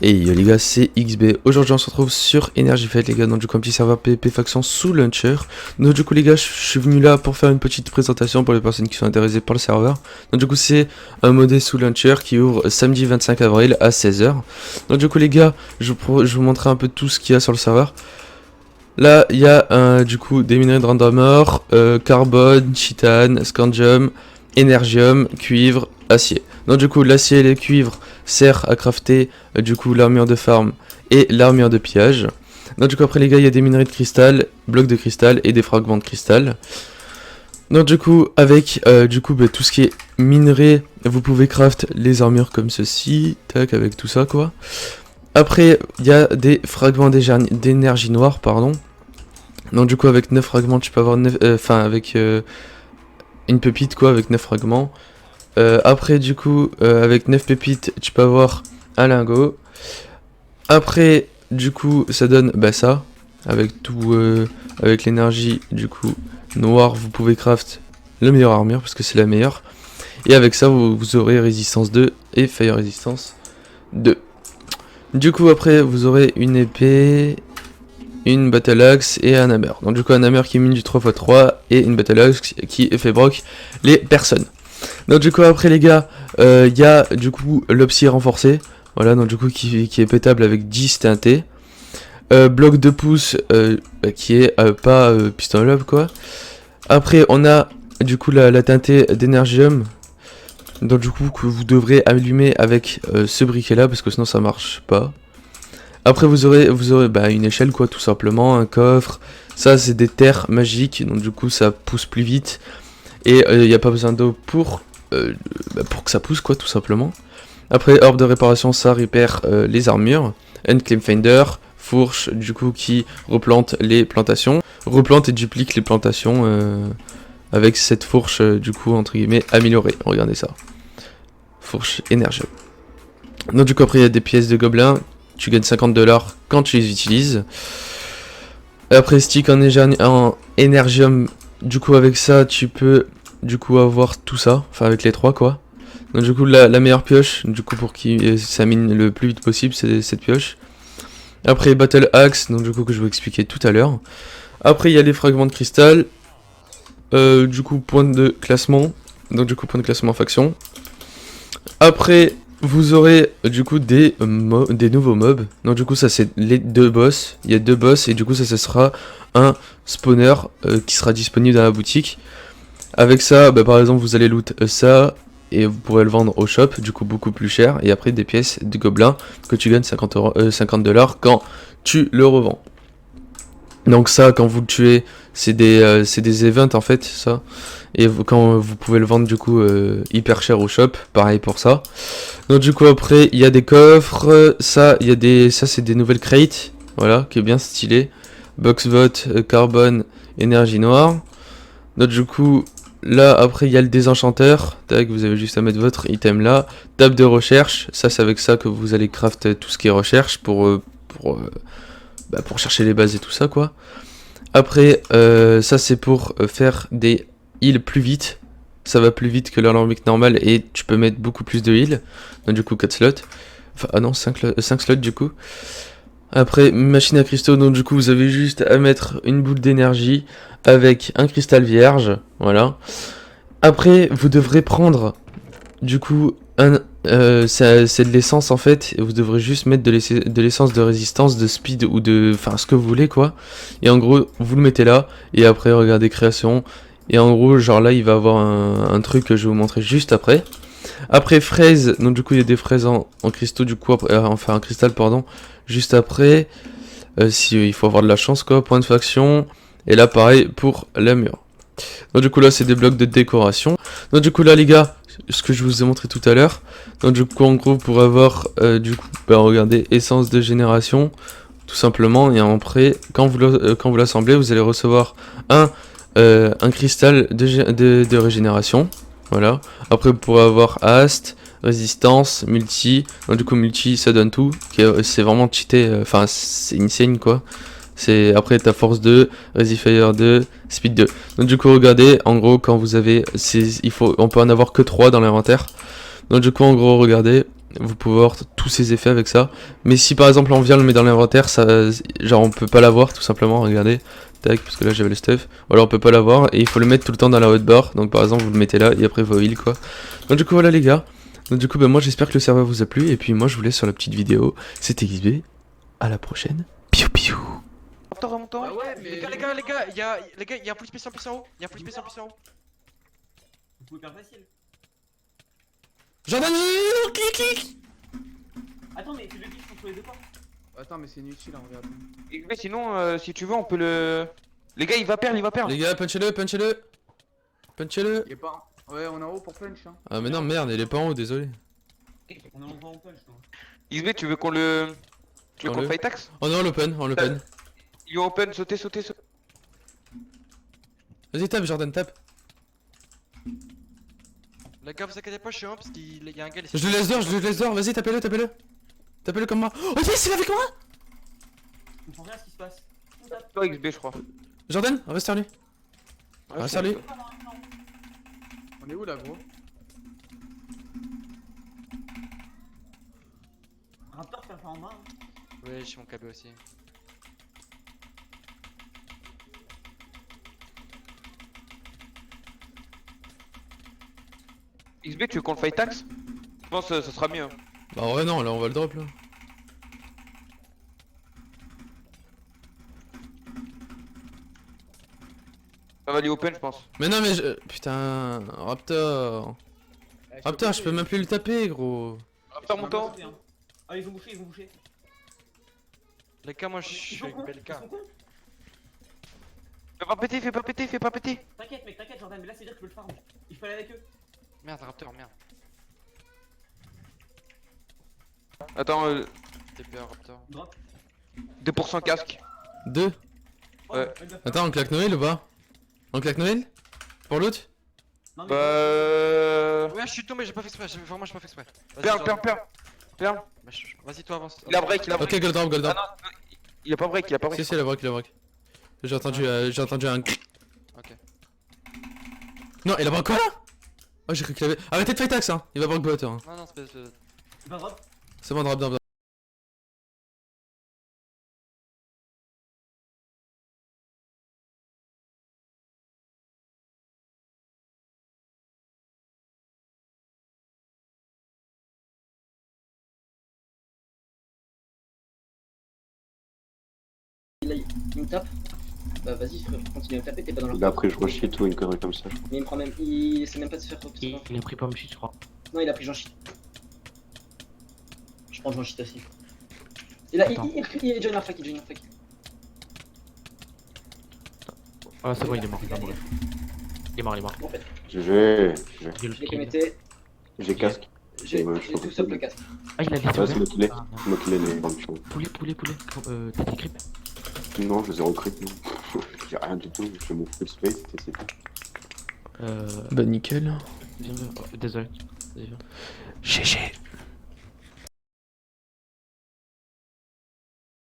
Et yo les gars, c'est XB. Aujourd'hui on se retrouve sur Energy Fight les gars, donc du coup un petit serveur PvP faction sous launcher. Donc du coup les gars, je suis venu là pour faire une petite présentation pour les personnes qui sont intéressées par le serveur. Donc du coup c'est un modé sous launcher qui ouvre samedi 25 avril à 16 h. Donc du coup les gars, je vous montrer un peu tout ce qu'il y a sur le serveur. Là il y a du coup des minerais de random ore, carbone, titane, scandium, énergium, cuivre, acier. Donc du coup l'acier et le cuivre sert à crafter du coup l'armure de farm et l'armure de pillage. Donc du coup après les gars il y a des minerais de cristal, blocs de cristal et des fragments de cristal. Donc du coup avec tout ce qui est minerai, vous pouvez craft les armures comme ceci, tac, avec tout ça quoi. Après il y a des fragments d'énergie noire pardon. Donc du coup avec 9 fragments tu peux avoir 9, avec une pépite quoi, avec 9 fragments. Après du coup avec 9 pépites tu peux avoir un lingot. Après du coup ça donne ça avec tout avec l'énergie du coup noire, vous pouvez craft la meilleure armure parce que c'est la meilleure. Et avec ça vous aurez résistance 2 et fire résistance 2. Du coup après vous aurez une épée, une battle axe et un hammer. Donc du coup un hammer qui mine du 3x3 et une battle axe qui fait broc les personnes. Donc du coup après les gars, il y a du coup l'opsie renforcé, voilà, donc du coup qui est pétable avec 10 teintés. Bloc de pouce qui est pas piston lobe quoi. Après on a du coup la teintée d'énergium, donc du coup que vous devrez allumer avec ce briquet là parce que sinon ça marche pas. Après vous aurez une échelle quoi, tout simplement, un coffre. Ça c'est des terres magiques, donc du coup ça pousse plus vite. Et il n'y a pas besoin d'eau pour que ça pousse quoi, tout simplement. Après orbe de réparation, ça répare les armures. Unclaim Finder, fourche du coup qui replante les plantations. Replante et duplique les plantations avec cette fourche du coup entre guillemets améliorée. Regardez ça. Fourche énergie. Donc du coup après il y a des pièces de gobelins. Tu gagnes 50 $ quand tu les utilises. Après stick en énergium, du coup avec ça tu peux du coup avoir tout ça, enfin avec les trois quoi. Donc du coup la meilleure pioche, du coup pour qui ça mine le plus vite possible, c'est cette pioche. Après battle axe, donc du coup que je vous expliquer tout à l'heure. Après il y a les fragments de cristal. Du coup point de classement, donc du coup point de classement faction. Après vous aurez du coup des nouveaux mobs. Donc du coup ça c'est les deux boss. Il y a deux boss et du coup ça sera un spawner qui sera disponible dans la boutique. Avec ça par exemple vous allez loot ça et vous pourrez le vendre au shop du coup beaucoup plus cher. Et après des pièces de gobelins que tu gagnes 50 $ quand tu le revends. Donc ça quand vous le tuez c'est des events en fait ça. Et quand vous pouvez le vendre du coup hyper cher au shop, pareil pour ça. Donc du coup après il y a des coffres, ça c'est des nouvelles crates, voilà, qui est bien stylé. Box vote, carbone, énergie noire. Donc du coup là après il y a le désenchanteur, tac, vous avez juste à mettre votre item là. Table de recherche, ça c'est avec ça que vous allez craft tout ce qui est recherche pour chercher les bases et tout ça quoi. Après ça c'est pour faire des heal plus vite, ça va plus vite que l'alambic normal et tu peux mettre beaucoup plus de heal. Donc du coup 4 slots, enfin ah non 5 slots du coup. Après machine à cristaux, donc du coup vous avez juste à mettre une boule d'énergie avec un cristal vierge, voilà. Après vous devrez prendre du coup c'est de l'essence en fait, et vous devrez juste mettre de l'essence de résistance, de speed ou de ce que vous voulez quoi. Et en gros vous le mettez là et après regardez création. Et en gros genre là il va avoir un truc que je vais vous montrer juste après. Après fraise, donc du coup il y a des fraises en cristaux du coup après, en cristal pardon, juste après. Si il faut avoir de la chance quoi, point de faction. Et là pareil pour la mur. Donc du coup là c'est des blocs de décoration. Donc du coup là les gars, ce que je vous ai montré tout à l'heure. Donc du coup en gros pour avoir regardez essence de génération tout simplement. Et après quand vous l'assemblez vous allez recevoir un cristal de régénération, voilà. Après vous pourrez avoir Ast, résistance, multi. Donc du coup multi ça donne tout, c'est vraiment cheaté, c'est insane quoi. C'est après ta force 2, Resifire 2, Speed 2. Donc du coup regardez, en gros quand vous avez, on peut en avoir que 3 dans l'inventaire. Donc du coup en gros regardez, Vous pouvez voir tous ces effets avec ça. Mais si par exemple on vient le met dans l'inventaire, ça, genre on peut pas l'avoir tout simplement, regardez. Tac, parce que là j'avais le stuff. Ou alors on peut pas l'avoir et il faut le mettre tout le temps dans la hotbar. Donc par exemple vous le mettez là et après vos heals quoi. Donc du coup voilà les gars. Donc du coup ben, moi j'espère que le serveur vous a plu. Et puis moi je vous laisse sur la petite vidéo. C'était XB. À la prochaine. Piou piou. Remontant. Bah ouais, mais- Les gars, il y a un full spécial en plus en haut. Il y a un full spécial en plus en haut. Vous pouvez faire facile. Jordan, clic. Attends, mais tu le glitch contre les deux portes. Attends, mais c'est inutile, hein, regarde. Mais sinon, si tu veux, on peut le. Les gars, il va perdre. Les gars, punchez-le. Punchez-le. Il est pas. Ouais, on est en haut pour punch. Hein. Ah mais non merde, il est pas en haut, désolé. On est encore en punch, toi. XB, tu veux qu'on le. Tu veux qu'on le fight tax? Oh non, en open. Il est open, sautez. Vas-y tape Jordan, tape. Les gars, vous inquiétez pas, je suis un parce qu'il y a un gars ici. Je le laisse dehors, vas-y tapez-le. Tapez-le comme moi. Oh yes, il est avec moi. Je comprends rien à ce qui se passe. On tape. Toi, XB, je crois. Jordan, reste sur lui. Reste sur lui. On est où là, gros? Raptor, tu vas le faire en main. Hein. Ouais, j'ai mon KB aussi. XB, tu veux qu'on le fight tax? Je pense que ça sera mieux. Bah ouais non, là on va le drop là. Ça va aller open, je pense. Mais non mais je... Putain, Raptor. Raptor, je peux même plus le taper gros. Raptor, mon temps. Ah, ils ont bouché. Les gars, moi je suis avec Ils Belka. sont cons. Fais pas péter. T'inquiète, mec, t'inquiète, Jordan, mais là, c'est dire que je peux le farm. Il faut aller avec eux. Merde, Raptor, merde. Attends, TP Raptor. Drop. 2% casque. 2. Ouais. Attends, on claque Noël ou pas? On claque Noël? Pour loot? Non, mais Ouais, je suis tombé, j'ai pas fait exprès, vraiment j'ai pas fait exprès. Perle. Vas-y, toi avance. Il a break. Ok, gold drop. Ah non, il a pas break. Si, il a break. J'ai entendu un... Ok. Non, il a break quoi là? Oh, j'ai cru qu'il avait... Arrêtez de fight axe hein, il va break bot hein. Non, c'est pas. il va drop. C'est bon, drop. Là, il me tape. Bah vas-y frère, continue à me taper, t'es pas dans leur Il a pris je rush ou une connerie comme ça. Mais il me prend même. Il essaie même pas de se faire trop. Il a pris pas me shit, je crois. Non, il a pris Jean Shit. Je prends Jean Shit aussi. Et là, il join leur fac, Ah, c'est bon, il est mort. Il est mort. En fait, GG. je l'ai pémété, J'ai casque. j'ai Ouais, je tout sauf le casque. Ah, il a Ah, vite c'est le kilé. Ah, Le kilé les bandes chaudes. poulet. T'as des creeps? Non, je les ai recrutés, non. J'ai rien du tout, je fais mon full space, c'est tout. Bah nickel. Viens, désolé. Vas-y, viens. GG.